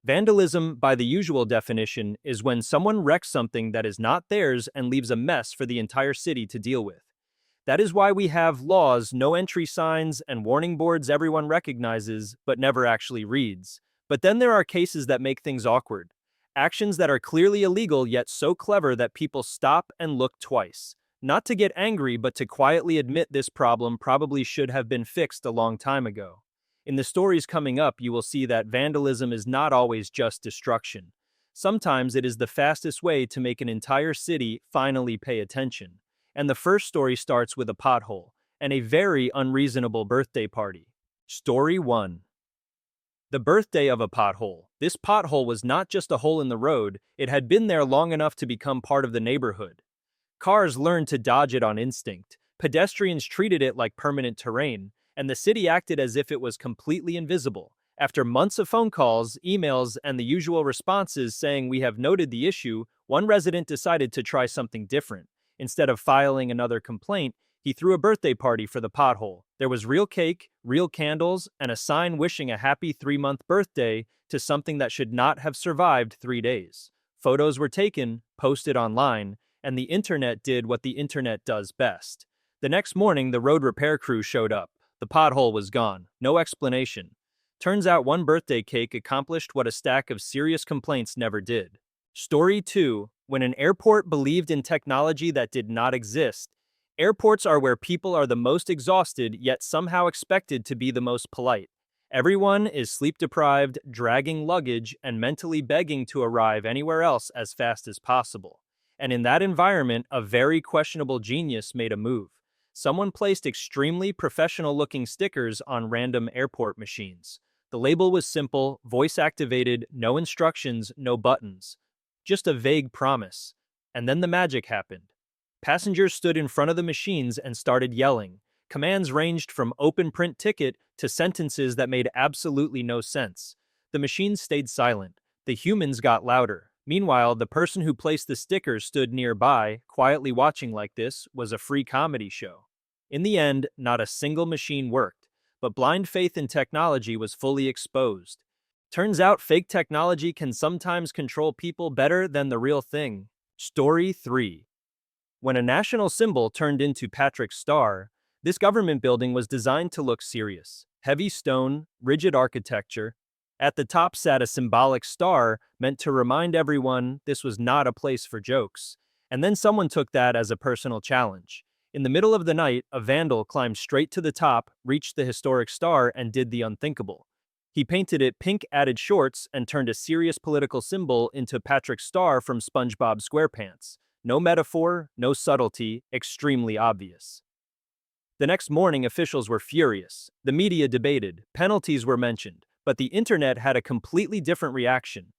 Vandalism, by the usual definition, is when someone wrecks something that is not theirs and leaves a mess for the entire city to deal with. That is why we have laws, no entry signs, and warning boards everyone recognizes but never actually reads. But then there are cases that make things awkward. Actions that are clearly illegal yet so clever that people stop and look twice. Not to get angry, but to quietly admit this problem probably should have been fixed a long time ago. In the stories coming up, you will see that vandalism is not always just destruction. Sometimes it is the fastest way to make an entire city finally pay attention. And the first story starts with a pothole and a very unreasonable birthday party. Story 1. The birthday of a pothole. This pothole was not just a hole in the road, it had been there long enough to become part of the neighborhood. Cars learned to dodge it on instinct, pedestrians treated it like permanent terrain, and the city acted as if it was completely invisible. After months of phone calls, emails, and the usual responses saying we have noted the issue, one resident decided to try something different. Instead of filing another complaint, he threw a birthday party for the pothole. There was real cake, real candles, and a sign wishing a happy 3-month birthday to something that should not have survived 3 days. Photos were taken, posted online, and the internet did what the internet does best. The next morning, the road repair crew showed up. The pothole was gone. No explanation. Turns out one birthday cake accomplished what a stack of serious complaints never did. Story 2. When an airport believed in technology that did not exist. Airports are where people are the most exhausted, yet somehow expected to be the most polite. Everyone is sleep-deprived, dragging luggage, and mentally begging to arrive anywhere else as fast as possible. And in that environment, a very questionable genius made a move. Someone placed extremely professional-looking stickers on random airport machines. The label was simple, voice-activated, no instructions, no buttons. Just a vague promise. And then the magic happened. Passengers stood in front of the machines and started yelling. Commands ranged from open print ticket to sentences that made absolutely no sense. The machines stayed silent. The humans got louder. Meanwhile, the person who placed the stickers stood nearby, quietly watching like this was a free comedy show. In the end, not a single machine worked, but blind faith in technology was fully exposed. Turns out fake technology can sometimes control people better than the real thing. Story 3. When a national symbol turned into Patrick's star, this government building was designed to look serious. Heavy stone, rigid architecture. At the top sat a symbolic star meant to remind everyone this was not a place for jokes. And then someone took that as a personal challenge. In the middle of the night, a vandal climbed straight to the top, reached the historic star, and did the unthinkable. He painted it pink, added shorts, and turned a serious political symbol into Patrick's star from SpongeBob SquarePants. No metaphor, no subtlety, extremely obvious. The next morning, officials were furious. The media debated, penalties were mentioned, but the internet had a completely different reaction.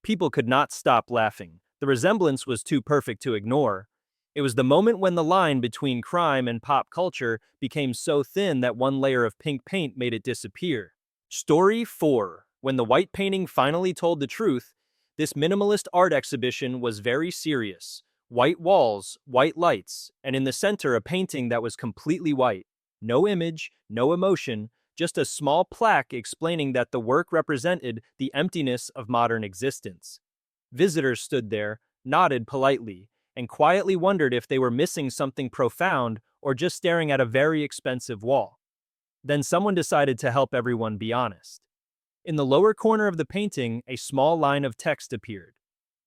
People could not stop laughing. The resemblance was too perfect to ignore. It was the moment when the line between crime and pop culture became so thin that one layer of pink paint made it disappear. Story 4. When the white painting finally told the truth, this minimalist art exhibition was very serious. White walls, white lights, and in the center a painting that was completely white. No image, no emotion, just a small plaque explaining that the work represented the emptiness of modern existence. Visitors stood there, nodded politely, and quietly wondered if they were missing something profound or just staring at a very expensive wall. Then someone decided to help everyone be honest. In the lower corner of the painting, a small line of text appeared.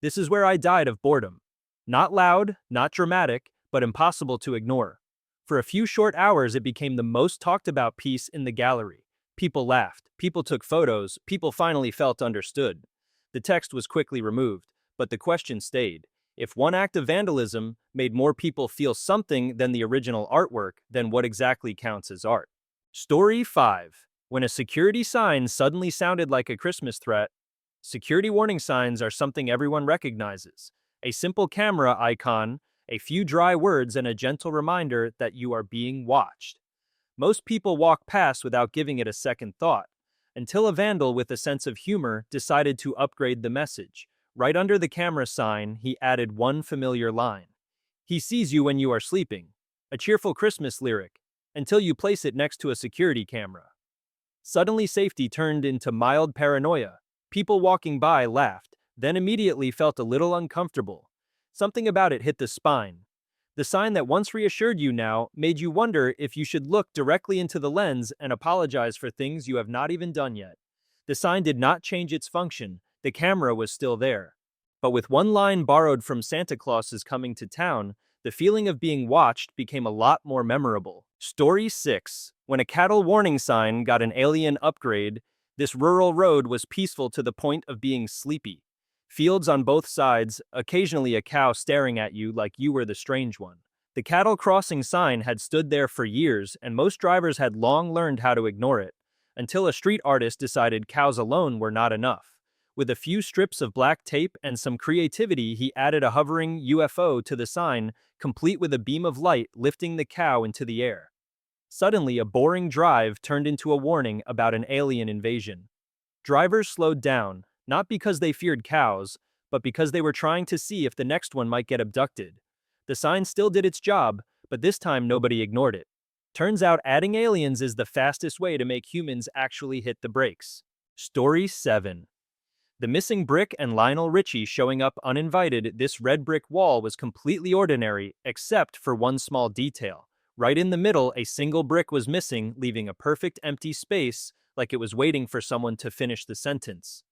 "This is where I died of boredom." Not loud, not dramatic, but impossible to ignore. For a few short hours, it became the most talked about piece in the gallery. People laughed, people took photos, people finally felt understood. The text was quickly removed, but the question stayed. If one act of vandalism made more people feel something than the original artwork, then what exactly counts as art? Story 5. When a security sign suddenly sounded like a Christmas threat. Security warning signs are something everyone recognizes. A simple camera icon, a few dry words, and a gentle reminder that you are being watched. Most people walk past without giving it a second thought, until a vandal with a sense of humor decided to upgrade the message. Right under the camera sign, he added one familiar line. "He sees you when you are sleeping." A cheerful Christmas lyric, until you place it next to a security camera. Suddenly safety turned into mild paranoia. People walking by laughed, then immediately felt a little uncomfortable. Something about it hit the spine. The sign that once reassured you now made you wonder if you should look directly into the lens and apologize for things you have not even done yet. The sign did not change its function, the camera was still there. But with one line borrowed from Santa Claus's Coming to Town, the feeling of being watched became a lot more memorable. Story 6. When a cattle warning sign got an alien upgrade, this rural road was peaceful to the point of being sleepy. Fields on both sides, occasionally a cow staring at you like you were the strange one. The cattle crossing sign had stood there for years, and most drivers had long learned how to ignore it, until a street artist decided cows alone were not enough. With a few strips of black tape and some creativity, he added a hovering UFO to the sign, complete with a beam of light lifting the cow into the air. Suddenly, a boring drive turned into a warning about an alien invasion. Drivers slowed down, not because they feared cows, but because they were trying to see if the next one might get abducted. The sign still did its job, but this time nobody ignored it. Turns out adding aliens is the fastest way to make humans actually hit the brakes. Story 7. The missing brick and Lionel Richie showing up uninvited. This red brick wall was completely ordinary, except for one small detail. Right in the middle, a single brick was missing, leaving a perfect empty space, like it was waiting for someone to finish the sentence.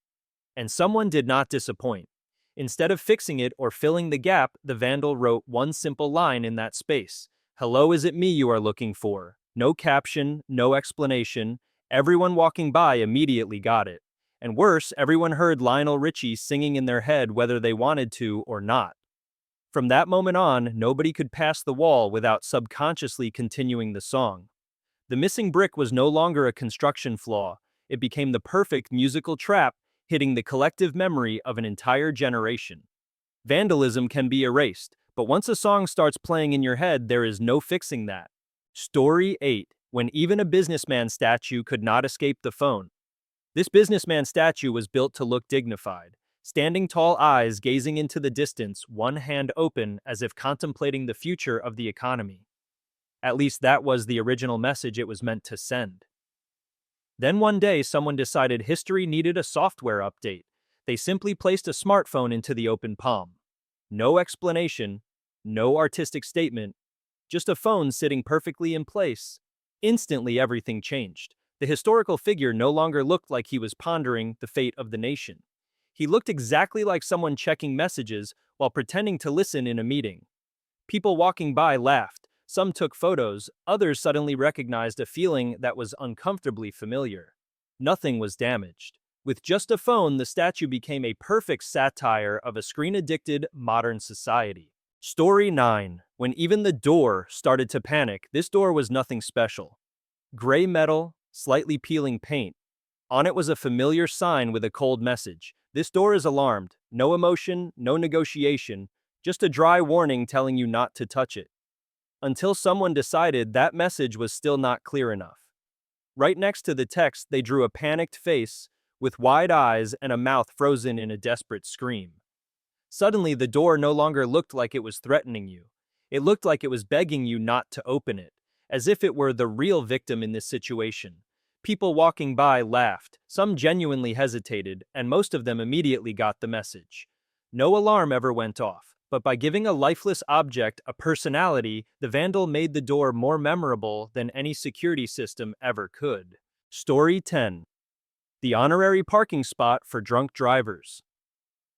And someone did not disappoint. Instead of fixing it or filling the gap, the vandal wrote one simple line in that space. "Hello, is it me you are looking for?" No caption, no explanation. Everyone walking by immediately got it. And worse, everyone heard Lionel Richie singing in their head whether they wanted to or not. From that moment on, nobody could pass the wall without subconsciously continuing the song. The missing brick was no longer a construction flaw. It became the perfect musical trap, hitting the collective memory of an entire generation. Vandalism can be erased, but once a song starts playing in your head, there is no fixing that. Story 8. When even a businessman statue could not escape the phone. This businessman statue was built to look dignified. Standing tall eyes gazing into the distance, one hand open as if contemplating the future of the economy. At least that was the original message it was meant to send. Then one day someone decided history needed a software update. They simply placed a smartphone into the open palm. No explanation, no artistic statement, just a phone sitting perfectly in place. Instantly everything changed. The historical figure no longer looked like he was pondering the fate of the nation. He looked exactly like someone checking messages while pretending to listen in a meeting. People walking by laughed. Some took photos, others suddenly recognized a feeling that was uncomfortably familiar. Nothing was damaged. With just a phone, the statue became a perfect satire of a screen-addicted modern society. Story 9. When even the door started to panic, this door was nothing special. Gray metal, slightly peeling paint. On it was a familiar sign with a cold message. This door is alarmed. No emotion, no negotiation, just a dry warning telling you not to touch it. Until someone decided that message was still not clear enough. Right next to the text, they drew a panicked face, with wide eyes and a mouth frozen in a desperate scream. Suddenly, the door no longer looked like it was threatening you. It looked like it was begging you not to open it, as if it were the real victim in this situation. People walking by laughed, some genuinely hesitated, and most of them immediately got the message. No alarm ever went off, but by giving a lifeless object a personality, the vandal made the door more memorable than any security system ever could. Story 10. The honorary parking spot for drunk drivers.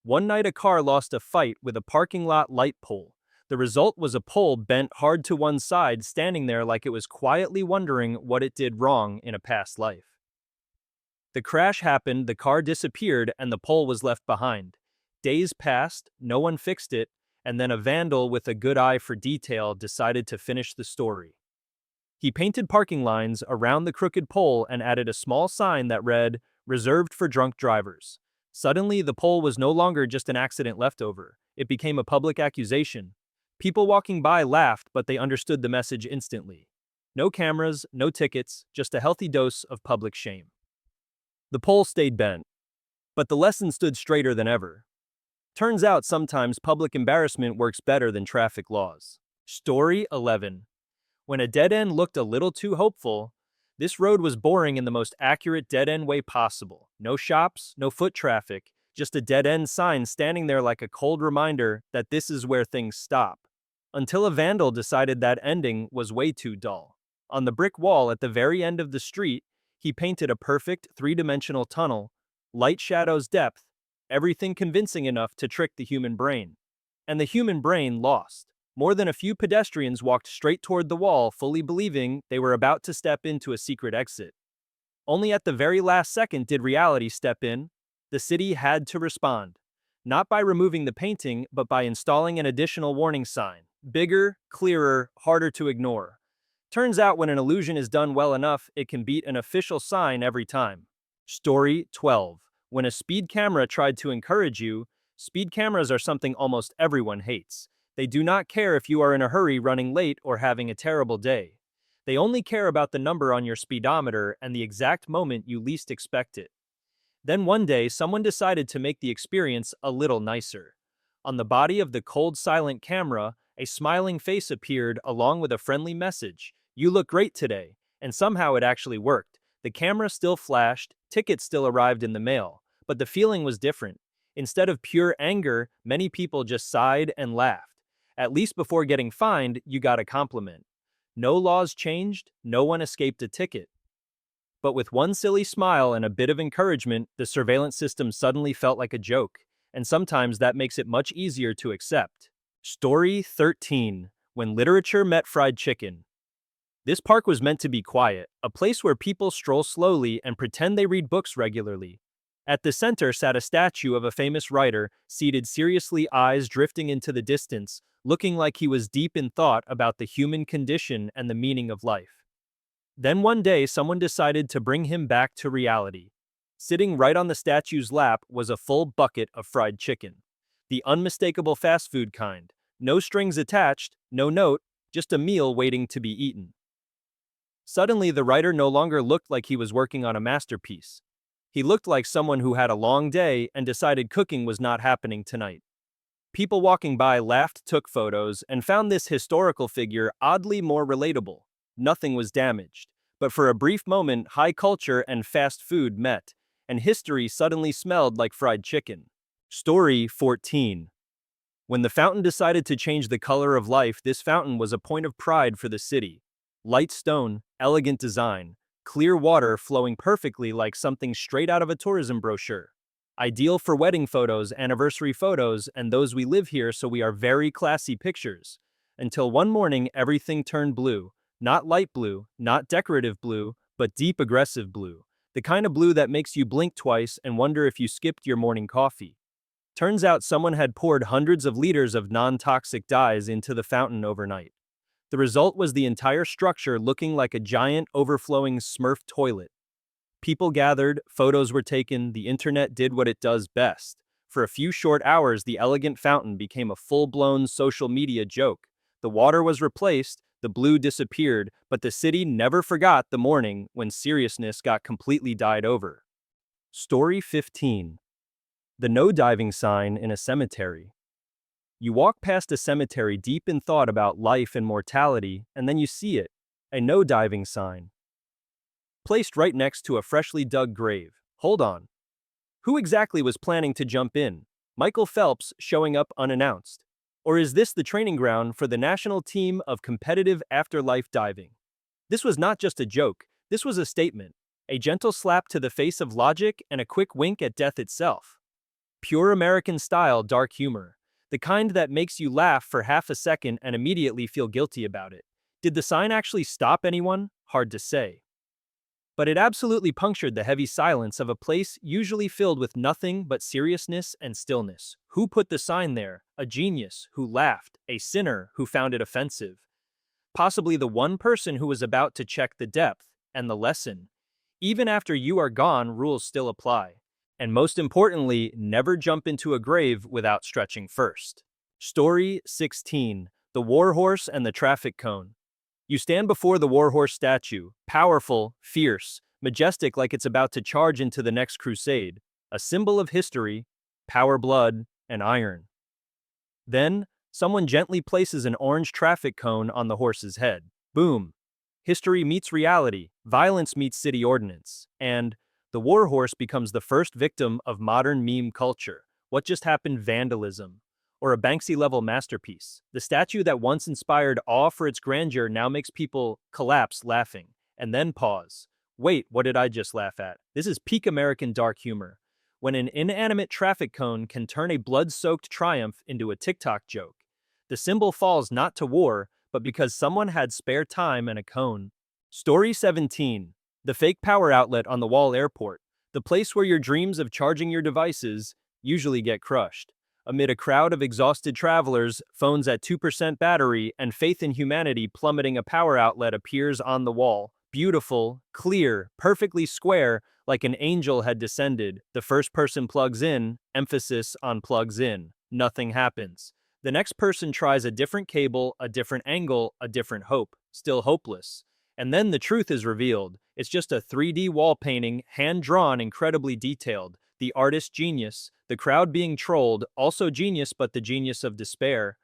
One night a car lost a fight with a parking lot light pole. The result was a pole bent hard to one side, standing there like it was quietly wondering what it did wrong in a past life. The crash happened, the car disappeared, and the pole was left behind. Days passed, no one fixed it, and then a vandal with a good eye for detail decided to finish the story. He painted parking lines around the crooked pole and added a small sign that read, "Reserved for drunk drivers." Suddenly, the pole was no longer just an accident leftover. It became a public accusation. People walking by laughed, but they understood the message instantly. No cameras, no tickets, just a healthy dose of public shame. The pole stayed bent, but the lesson stood straighter than ever. Turns out sometimes public embarrassment works better than traffic laws. Story 11. When a dead end looked a little too hopeful, This road was boring in the most accurate dead-end way possible. No shops, no foot traffic, just a dead-end sign standing there like a cold reminder that this is where things stop. Until a vandal decided that ending was way too dull. On the brick wall at the very end of the street, he painted a perfect three-dimensional tunnel, light shadows depth, everything convincing enough to trick the human brain. And the human brain lost. More than a few pedestrians walked straight toward the wall, fully believing they were about to step into a secret exit. Only at the very last second did reality step in. The city had to respond. Not by removing the painting, but by installing an additional warning sign. Bigger, clearer, harder to ignore. Turns out when an illusion is done well enough, it can beat an official sign every time. Story 12. When a speed camera tried to encourage you, speed cameras are something almost everyone hates. They do not care if you are in a hurry, running late, or having a terrible day. They only care about the number on your speedometer and the exact moment you least expect it. Then one day, someone decided to make the experience a little nicer. On the body of the cold, silent camera, a smiling face appeared along with a friendly message. "You look great today." And somehow it actually worked. The camera still flashed, tickets still arrived in the mail, but the feeling was different. Instead of pure anger, many people just sighed and laughed. At least before getting fined, you got a compliment. No laws changed, no one escaped a ticket. But with one silly smile and a bit of encouragement, the surveillance system suddenly felt like a joke, and sometimes that makes it much easier to accept. Story 13. When literature met fried chicken. This park was meant to be quiet, a place where people stroll slowly and pretend they read books regularly. At the center sat a statue of a famous writer, seated seriously, eyes drifting into the distance, looking like he was deep in thought about the human condition and the meaning of life. Then one day, someone decided to bring him back to reality. Sitting right on the statue's lap was a full bucket of fried chicken. The unmistakable fast food kind. No strings attached, no note, just a meal waiting to be eaten. Suddenly, the writer no longer looked like he was working on a masterpiece. He looked like someone who had a long day and decided cooking was not happening tonight. People walking by laughed, took photos, and found this historical figure oddly more relatable. Nothing was damaged. But for a brief moment, high culture and fast food met, and history suddenly smelled like fried chicken. Story 14. When the fountain decided to change the color of life, this fountain was a point of pride for the city. Light stone, elegant design, clear water flowing perfectly like something straight out of a tourism brochure. Ideal for wedding photos, anniversary photos, and those we live here so we are very classy pictures. Until one morning, everything turned blue. Not light blue, not decorative blue, but deep aggressive blue. The kind of blue that makes you blink twice and wonder if you skipped your morning coffee. Turns out someone had poured hundreds of liters of non-toxic dyes into the fountain overnight. The result was the entire structure looking like a giant, overflowing Smurf toilet. People gathered, photos were taken, the internet did what it does best. For a few short hours, the elegant fountain became a full-blown social media joke. The water was replaced, the blue disappeared, but the city never forgot the morning when seriousness got completely died over. Story 15. The no diving sign in a cemetery. You walk past a cemetery deep in thought about life and mortality, and then you see it, a no diving sign. Placed right next to a freshly dug grave. Hold on. Who exactly was planning to jump in? Michael Phelps showing up unannounced? Or is this the training ground for the national team of competitive afterlife diving? This was not just a joke, this was a statement. A gentle slap to the face of logic and a quick wink at death itself. Pure American-style dark humor. The kind that makes you laugh for half a second and immediately feel guilty about it. Did the sign actually stop anyone? Hard to say. But it absolutely punctured the heavy silence of a place usually filled with nothing but seriousness and stillness. Who put the sign there? A genius who laughed, a sinner who found it offensive. Possibly the one person who was about to check the depth and the lesson. Even after you are gone, rules still apply. And most importantly, never jump into a grave without stretching first. Story 16. The warhorse and the traffic cone. You stand before the warhorse statue, powerful, fierce, majestic like it's about to charge into the next crusade, a symbol of history, power, blood, and iron. Then, someone gently places an orange traffic cone on the horse's head. Boom. History meets reality, violence meets city ordinance, and the warhorse becomes the first victim of modern meme culture. What just happened? Vandalism. Or a Banksy-level masterpiece. The statue that once inspired awe for its grandeur now makes people collapse laughing, and then pause. Wait, what did I just laugh at? This is peak American dark humor. When an inanimate traffic cone can turn a blood-soaked triumph into a TikTok joke. The symbol falls not to war, but because someone had spare time and a cone. Story 17. The fake power outlet on the wall airport. The place where your dreams of charging your devices usually get crushed. Amid a crowd of exhausted travelers, phones at 2% battery, and faith in humanity plummeting, a power outlet appears on the wall. Beautiful, clear, perfectly square, like an angel had descended. The first person plugs in, emphasis on plugs in. Nothing happens. The next person tries a different cable, a different angle, a different hope. Still hopeless. And then the truth is revealed. It's just a 3D wall painting, hand-drawn, incredibly detailed. The artist's genius, the crowd being trolled, also genius, but the genius of despair.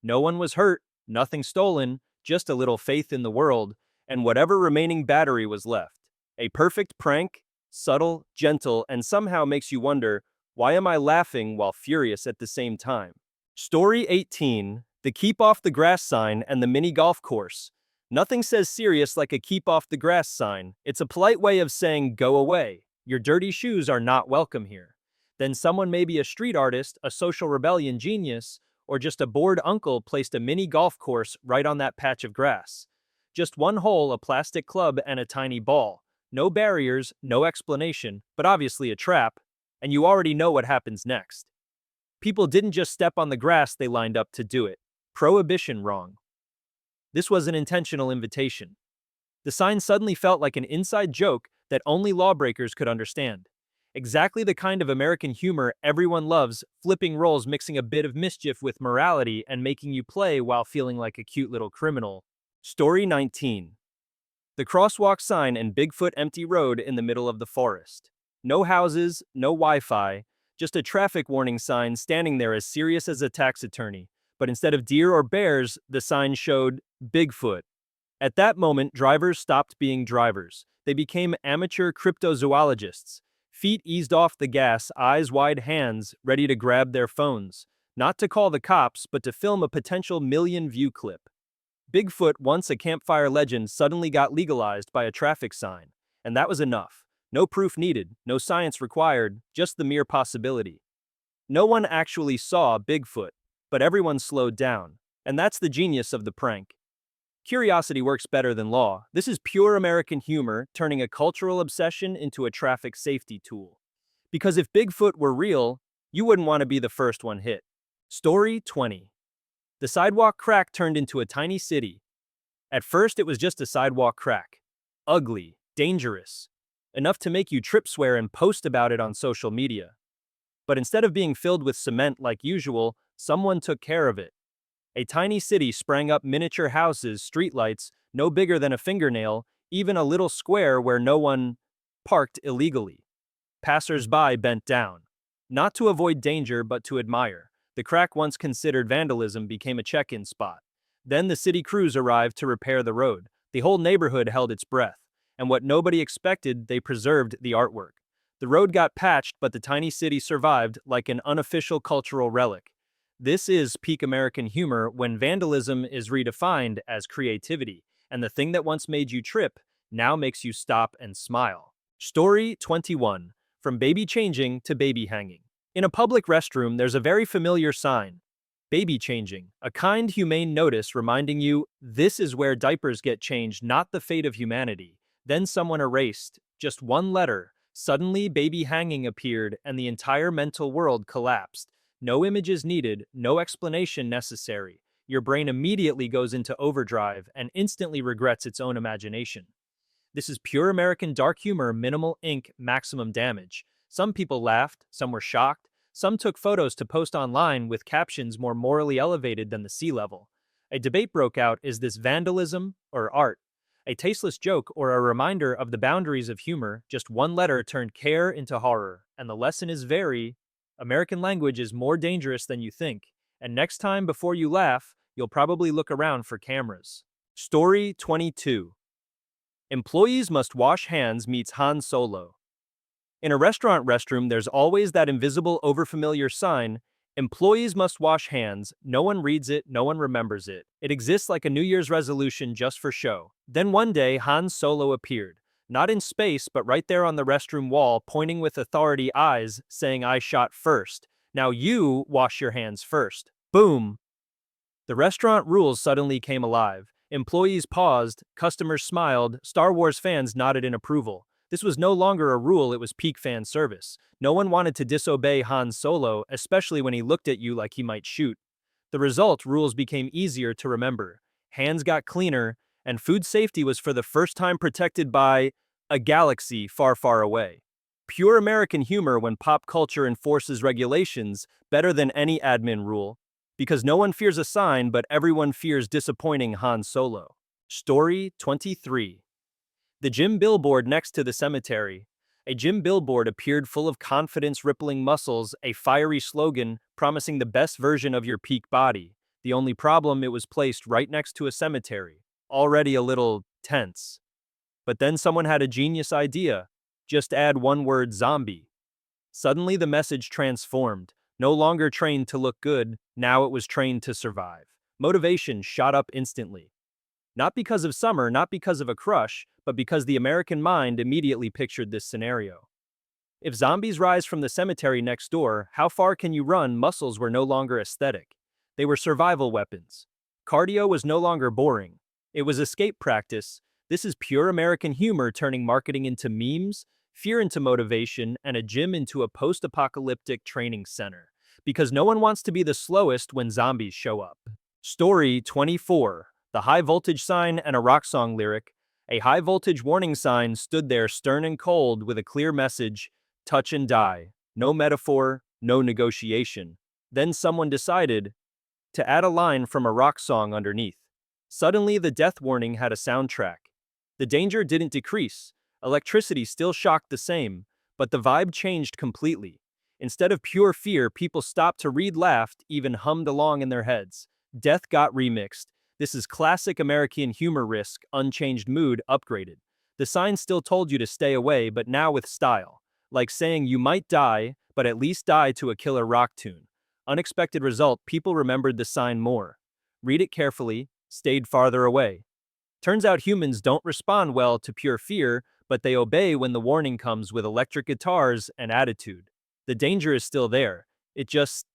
No one was hurt, nothing stolen, just a little faith in the world, and whatever remaining battery was left. A perfect prank, subtle, gentle, and somehow makes you wonder, why am I laughing while furious at the same time? Story 18. The Keep Off the Grass sign and the mini golf course. Nothing says serious like a keep off the grass sign. It's a polite way of saying go away. Your dirty shoes are not welcome here. Then someone, maybe a street artist, a social rebellion genius, or just a bored uncle, placed a mini golf course right on that patch of grass. Just one hole, a plastic club, and a tiny ball. No barriers, no explanation, but obviously a trap, and you already know what happens next. People didn't just step on the grass, they lined up to do it. Prohibition wrong. This was an intentional invitation. The sign suddenly felt like an inside joke that only lawbreakers could understand. Exactly the kind of American humor everyone loves, flipping roles, mixing a bit of mischief with morality and making you play while feeling like a cute little criminal. Story 19. The crosswalk sign and Bigfoot empty road in the middle of the forest. No houses, no Wi-Fi, just a traffic warning sign standing there as serious as a tax attorney. But instead of deer or bears, the sign showed Bigfoot. At that moment, drivers stopped being drivers. They became amateur cryptozoologists. Feet eased off the gas, eyes wide, hands ready to grab their phones. Not to call the cops, but to film a potential million-view clip. Bigfoot, once a campfire legend, suddenly got legalized by a traffic sign. And that was enough. No proof needed, no science required, just the mere possibility. No one actually saw Bigfoot, but everyone slowed down. And that's the genius of the prank. Curiosity works better than law. This is pure American humor, turning a cultural obsession into a traffic safety tool. Because if Bigfoot were real, you wouldn't want to be the first one hit. Story 20. The sidewalk crack turned into a tiny city. At first, it was just a sidewalk crack. Ugly, dangerous. Enough to make you trip, swear, and post about it on social media. But instead of being filled with cement like usual, someone took care of it. A tiny city sprang up, miniature houses, streetlights, no bigger than a fingernail, even a little square where no one parked illegally. Passers-by bent down. Not to avoid danger, but to admire. The crack, once considered vandalism, became a check-in spot. Then the city crews arrived to repair the road. The whole neighborhood held its breath. And what nobody expected, they preserved the artwork. The road got patched, but the tiny city survived like an unofficial cultural relic. This is peak American humor when vandalism is redefined as creativity, and the thing that once made you trip now makes you stop and smile. Story 21. From baby changing to baby hanging. In a public restroom, there's a very familiar sign. Baby changing, a kind, humane notice reminding you this is where diapers get changed, not the fate of humanity. Then someone erased just one letter. Suddenly, baby hanging appeared, and the entire mental world collapsed. No images needed, no explanation necessary. Your brain immediately goes into overdrive and instantly regrets its own imagination. This is pure American dark humor, minimal ink, maximum damage. Some people laughed, some were shocked, some took photos to post online with captions more morally elevated than the sea level. A debate broke out: is this vandalism or art? A tasteless joke or a reminder of the boundaries of humor? Just one letter turned care into horror, and the lesson is very American language is more dangerous than you think, and next time before you laugh, you'll probably look around for cameras. Story 22. Employees must wash hands meets Han Solo. In a restaurant restroom, there's always that invisible overfamiliar sign, employees must wash hands. No one reads it, no one remembers it. It exists like a New Year's resolution just for show. Then one day, Han Solo appeared. Not in space, but right there on the restroom wall, pointing with authority eyes, saying, "I shot first. Now you wash your hands first." Boom! The restaurant rules suddenly came alive. Employees paused, customers smiled, Star Wars fans nodded in approval. This was no longer a rule, it was peak fan service. No one wanted to disobey Han Solo, especially when he looked at you like he might shoot. The result, rules became easier to remember. Hands got cleaner, and food safety was for the first time protected by a galaxy far, far away. Pure American humor when pop culture enforces regulations better than any admin rule. Because no one fears a sign, but everyone fears disappointing Han Solo. Story 23. The gym billboard next to the cemetery. A gym billboard appeared full of confidence rippling muscles, a fiery slogan promising the best version of your peak body. The only problem, it was placed right next to a cemetery. Already a little tense. But then someone had a genius idea. Just add one word, zombie. Suddenly the message transformed. No longer trained to look good, now it was trained to survive. Motivation shot up instantly. Not because of summer, not because of a crush, but because the American mind immediately pictured this scenario. If zombies rise from the cemetery next door, how far can you run? Muscles were no longer aesthetic. They were survival weapons. Cardio was no longer boring. It was escape practice. This is pure American humor turning marketing into memes, fear into motivation, and a gym into a post-apocalyptic training center. Because no one wants to be the slowest when zombies show up. Story 24. The high voltage sign and a rock song lyric. A high voltage warning sign stood there stern and cold with a clear message, touch and die. No metaphor, no negotiation. Then someone decided to add a line from a rock song underneath. Suddenly the death warning had a soundtrack. The danger didn't decrease. Electricity still shocked the same, but the vibe changed completely. Instead of pure fear, people stopped to read, laughed, even hummed along in their heads. Death got remixed. This is classic American humor risk, unchanged mood, upgraded. The sign still told you to stay away, but now with style. Like saying you might die, but at least die to a killer rock tune. Unexpected result, people remembered the sign more. Read it carefully, stayed farther away. Turns out humans don't respond well to pure fear, but they obey when the warning comes with electric guitars and attitude. The danger is still there. It just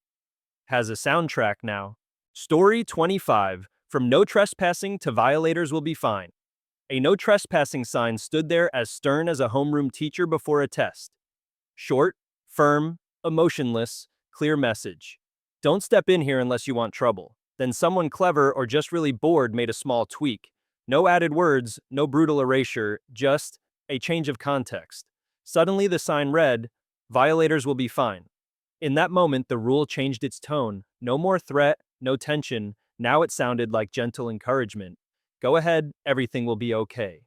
has a soundtrack now. Story 25. From no trespassing to violators will be fine. A no trespassing sign stood there as stern as a homeroom teacher before a test. Short, firm, emotionless, clear message. Don't step in here unless you want trouble. Then someone clever or just really bored made a small tweak. No added words, no brutal erasure, just a change of context. Suddenly the sign read, "Violators will be fine." In that moment, the rule changed its tone. No more threat, no tension. Now it sounded like gentle encouragement. Go ahead, everything will be okay.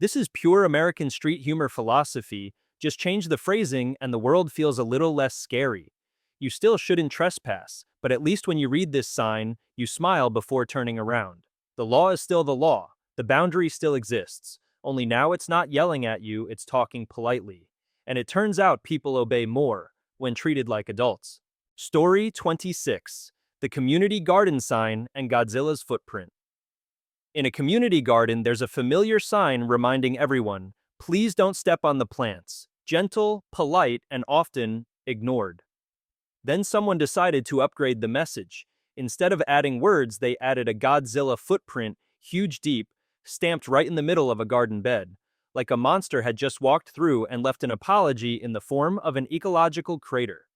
This is pure American street humor philosophy. Just change the phrasing and the world feels a little less scary. You still shouldn't trespass, but at least when you read this sign, you smile before turning around. The law is still the law. The boundary still exists. Only now it's not yelling at you, it's talking politely. And it turns out people obey more when treated like adults. Story 26. The community garden sign and Godzilla's footprint. In a community garden, there's a familiar sign reminding everyone, please don't step on the plants. Gentle, polite, and often ignored. Then someone decided to upgrade the message. Instead of adding words, they added a Godzilla footprint, huge deep, stamped right in the middle of a garden bed. Like a monster had just walked through and left an apology in the form of an ecological crater.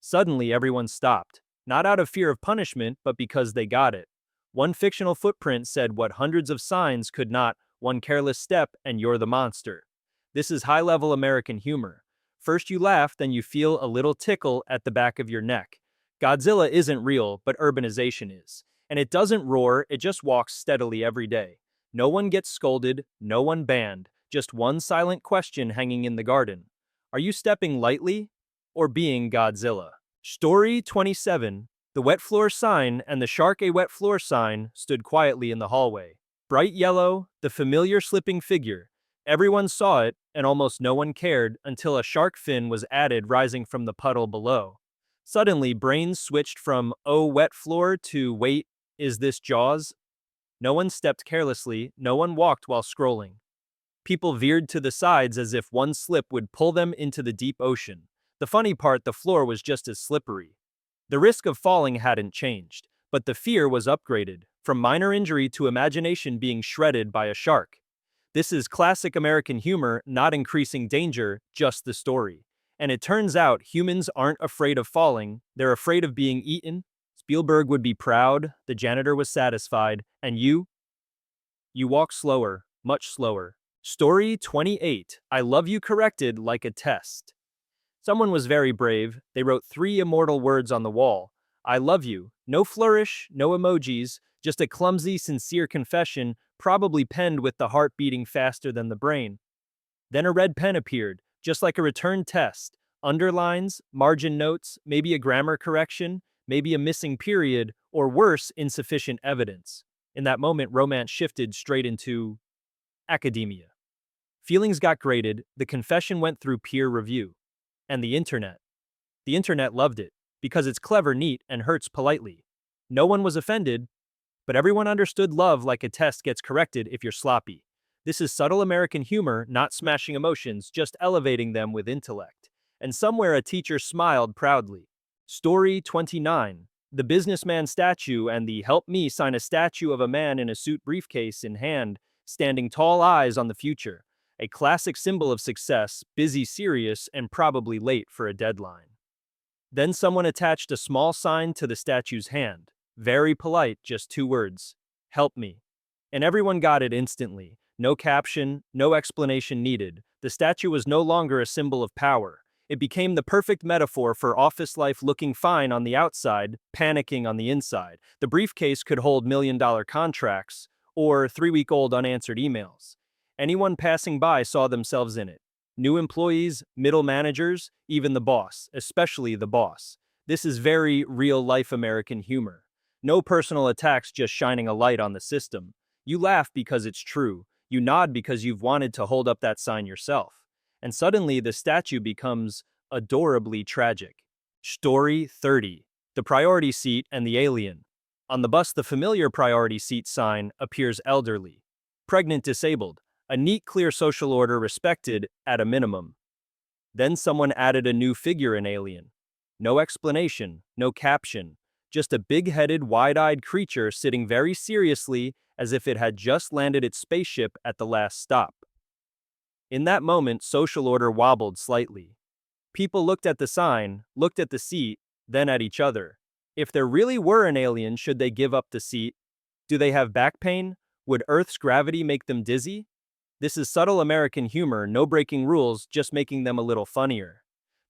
Suddenly everyone stopped, not out of fear of punishment, but because they got it. One fictional footprint said what hundreds of signs could not, one careless step and you're the monster. This is high-level American humor. First you laugh, then you feel a little tickle at the back of your neck. Godzilla isn't real, but urbanization is. And it doesn't roar, it just walks steadily every day. No one gets scolded, no one banned, just one silent question hanging in the garden. Are you stepping lightly or being Godzilla? Story 27. The wet floor sign and the shark a wet floor sign stood quietly in the hallway. Bright yellow, the familiar slipping figure. Everyone saw it, and almost no one cared until a shark fin was added rising from the puddle below. Suddenly, brains switched from, oh, wet floor to, wait, is this Jaws? No one stepped carelessly, no one walked while scrolling. People veered to the sides as if one slip would pull them into the deep ocean. The funny part, the floor was just as slippery. The risk of falling hadn't changed, but the fear was upgraded, from minor injury to imagination being shredded by a shark. This is classic American humor, not increasing danger, just the story. And it turns out humans aren't afraid of falling, they're afraid of being eaten. Spielberg would be proud, the janitor was satisfied, and you? You walk slower, much slower. Story 28. I love you corrected like a test. Someone was very brave. They wrote 3 immortal words on the wall. I love you. No flourish, no emojis, just a clumsy, sincere confession, probably penned with the heart beating faster than the brain. Then a red pen appeared, just like a return test. Underlines, margin notes, maybe a grammar correction, maybe a missing period, or worse, insufficient evidence. In that moment, romance shifted straight into academia. Feelings got graded, the confession went through peer review. And the internet. The internet loved it, because it's clever, neat, and hurts politely. No one was offended, but everyone understood love like a test gets corrected if you're sloppy. This is subtle American humor, not smashing emotions, just elevating them with intellect. And somewhere a teacher smiled proudly. Story 29. The businessman statue and the help me sign a statue of a man in a suit briefcase in hand, standing tall eyes on the future. A classic symbol of success, busy, serious, and probably late for a deadline. Then someone attached a small sign to the statue's hand. Very polite, just 2 words. Help me. And everyone got it instantly. No caption, no explanation needed. The statue was no longer a symbol of power. It became the perfect metaphor for office life looking fine on the outside, panicking on the inside. The briefcase could hold million-dollar contracts, or 3-week-old unanswered emails. Anyone passing by saw themselves in it. New employees, middle managers, even the boss, especially the boss. This is very real-life American humor. No personal attacks, just shining a light on the system. You laugh because it's true. You nod because you've wanted to hold up that sign yourself. And suddenly the statue becomes adorably tragic. Story 30. The priority seat and the alien. On the bus, the familiar priority seat sign appears elderly. Pregnant, disabled. A neat, clear social order respected at a minimum. Then someone added a new figure in Alien. No explanation, no caption, just a big-headed, wide-eyed creature sitting very seriously as if it had just landed its spaceship at the last stop. In that moment, social order wobbled slightly. People looked at the sign, looked at the seat, then at each other. If there really were an alien, should they give up the seat? Do they have back pain? Would Earth's gravity make them dizzy? This is subtle American humor, no breaking rules, just making them a little funnier.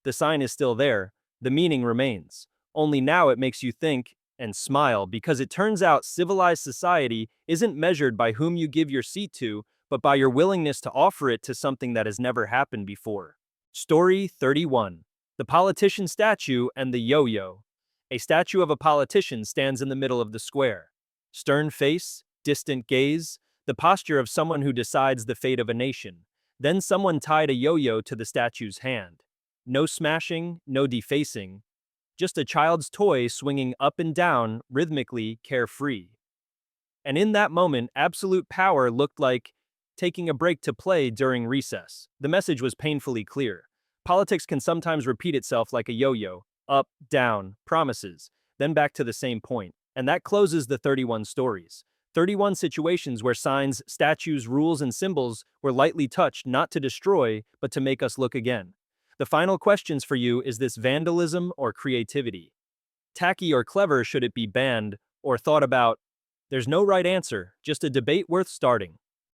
The sign is still there, the meaning remains. Only now it makes you think and smile because it turns out civilized society isn't measured by whom you give your seat to, but by your willingness to offer it to something that has never happened before. Story 31. The politician statue and the yo-yo. A statue of a politician stands in the middle of the square. Stern face, distant gaze, the posture of someone who decides the fate of a nation. Then someone tied a yo-yo to the statue's hand. No smashing, no defacing. Just a child's toy swinging up and down, rhythmically carefree. And in that moment, absolute power looked like taking a break to play during recess. The message was painfully clear. Politics can sometimes repeat itself like a yo-yo. Up, down, promises, then back to the same point. And that closes the 31 stories. 31 situations where signs, statues, rules, and symbols were lightly touched not to destroy, but to make us look again. The final questions for you: is this vandalism or creativity? Tacky or clever, should it be banned or thought about? There's no right answer, just a debate worth starting.